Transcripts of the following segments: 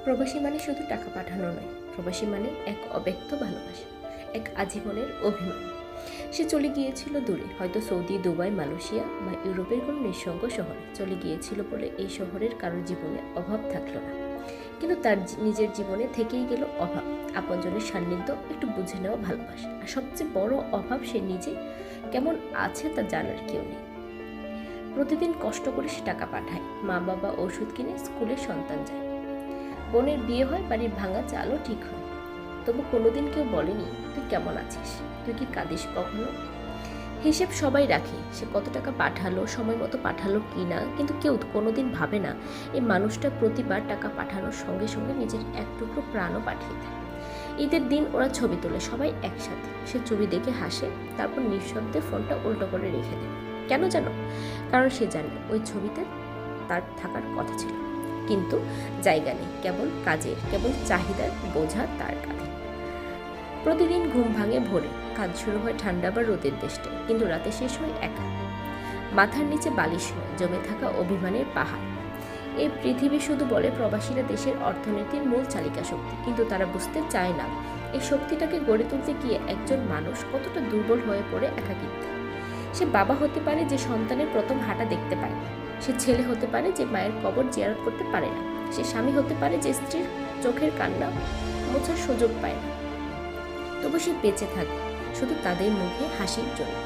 প্রবাসী মানে শুধু টাকা পাঠানো নয়, প্রবাসী মানে এক অব্যক্ত ভালোবাসা, এক আজীবনের অভিমান। সে চলে গিয়েছিল দূরে, হয়তো সৌদি, দুবাই, মালয়েশিয়া বা ইউরোপের কোনো নিঃসঙ্গ শহরে চলে গিয়েছিল বলে এই শহরের কারোর জীবনে অভাব থাকলো না। কিন্তু তার নিজের জীবনে থেকেই গেল অভাব, আপনজনের সান্নিধ্য, একটু বুঝে নেওয়া ভালোবাসা, আর সবচেয়ে বড় অভাব সে নিজে কেমন আছে তা জানার কেউ নেই। প্রতিদিন কষ্ট করে সে টাকা পাঠায়, মা বাবা ওষুধ কিনে, স্কুলে সন্তান যায়, বোনের বিয়ে হয়, বাড়ির ভাঙা চালও ঠিক হয়। তবু কোনোদিন কেউ বলেনি তুই কেমন আছিস, তুই কি কাঁদিস কখনো? হিসেব সবাই রাখে সে কত টাকা পাঠালো, সময় মতো পাঠালো কি না, কিন্তু কেউ কোনোদিন ভাবে না এই মানুষটা প্রতিবার টাকা পাঠানোর সঙ্গে সঙ্গে নিজের এক টুকরো প্রাণও পাঠিয়ে দেয়। ঈদের দিন ওরা ছবি তোলে সবাই একসাথে, সে ছবি দেখে হাসে, তারপর নিঃশব্দে ফোনটা উল্টো করে রেখে দেয়। কেন জানো? কারণ সে জানে ওই ছবিতে তার থাকার কথা ছিল, কিন্তু জায়গা নেই, কেবল কাজের, কেবল চাহিদার বোঝা তার কাঁধে। প্রতিদিন ঘুম ভাঙে ভোরে, কাজ শুরু হয় ঠান্ডা বা রোদের দেশে, কিন্তু রাতে শেষ হয় একা। মাথার নিচে বালিশ নয়, জমে থাকা অভিমানের পাহাড়। এই পৃথিবী শুধু বলে প্রবাসীরা দেশের অর্থনীতির মূল চালিকা শক্তি, কিন্তু তারা বুঝতে চায় না এই শক্তিটাকে গড়ে তুলতে গিয়ে একজন মানুষ কতটা দুর্বল হয়ে পড়ে একাকিত্বে। সে বাবা হতে পারে যে সন্তানের প্রথম হাঁটা দেখতে পায় না, সে ছেলে হতে পারে যে মায়ের কবর জিয়ারত করতে পারে না, সে স্বামী হতে পারে যে স্ত্রীর চোখের কান্না মোছার সুযোগ পায় না। তবু সে বেঁচে থাকে শুধু তাদের মুখে হাসির জন্য।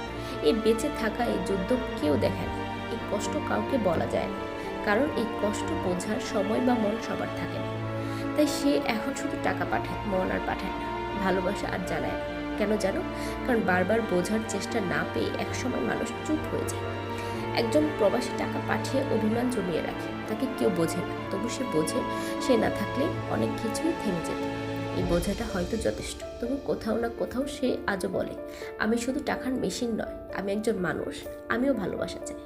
এই বেঁচে থাকা, এই যুদ্ধ কেউ দেখে না, এই কষ্ট কাউকে বলা যায় না, কারণ এই কষ্ট বোঝার সময় বা মন সবার থাকে না। তাই সে এখন শুধু টাকা পাঠায়, মন আর পাঠায় না, ভালোবাসা আর জানায় না। কেন জানো? কারণ বারবার বোঝার চেষ্টা না পেয়ে একসময় মানুষ চুপ হয়ে যায়। একজন প্রবাসী টাকা পাঠিয়ে অভিমান জমিয়ে রাখে, তাকে কেউ বোঝে না, তবু সে বোঝে সে না থাকলে অনেক কিছুই থেমে যেত। এই বোঝাটা হয়তো যথেষ্ট, তবু কোথাও না কোথাও সে আজও বলে, আমি শুধু টাকার মেশিন নয়, আমি একজন মানুষ, আমিও ভালোবাসা চাই।